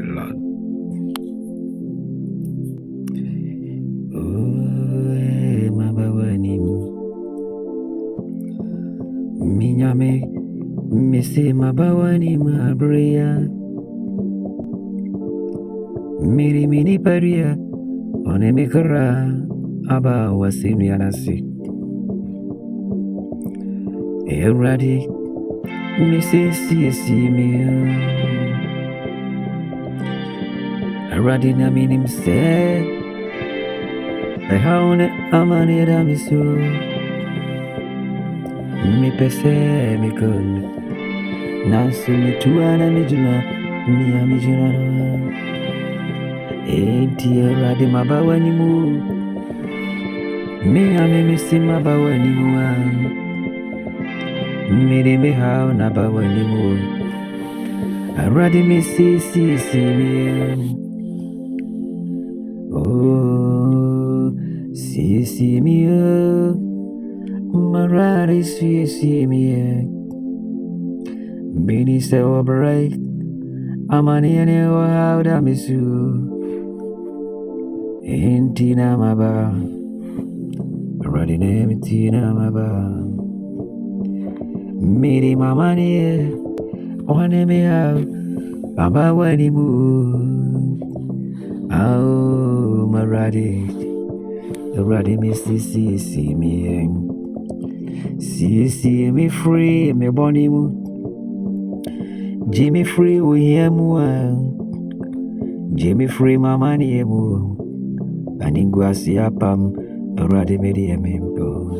Lord. Oh, mabawani minyame misi mabawani mabria miri mini paria one mikara aba wasinu yanasi eradi misi mi eradi na minim se haune amani da misu mi pese mi kun nasu mi tuana mi juna mi juna enti eradi mabawani mu mi ame misi mabawani mu miri mi hao na bawani mu eradi misi mi oh si mi marari si mi bini se obrai amani ene o hauda misu intina maba radi ne mitina maba miri mamani one me hau aba wani mu au maradi misi si mi free me boni mu Jimmy free we mu Jimmy free mama ni mu aningwasi apam radi medi emempo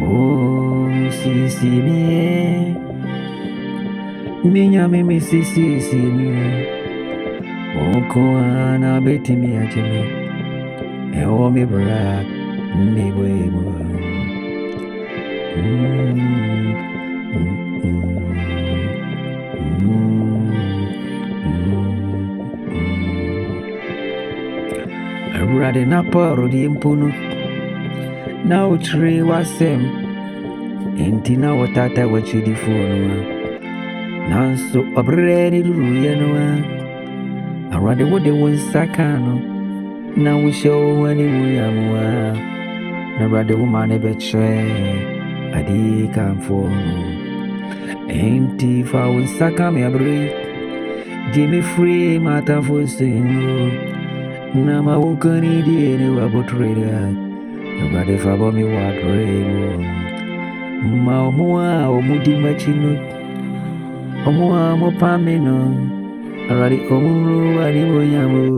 oh si mi nyame mi si mi oko ana beti mi ajeme ewo mi bra mi boemo Rade na poro di mpuno na utri wasem enti na watata wachidi fono nanso obreni ruya no arade wode wonsakano na wisho wani wuyamwa na rade wumane betre adi kamfono enti fa wonsaka me abre Jimmy free mata fosino na mawukani di ene wabotreda rade fa bomi wadremo ma omwa omudi machino omwa mopamino rade omuru wali boyamu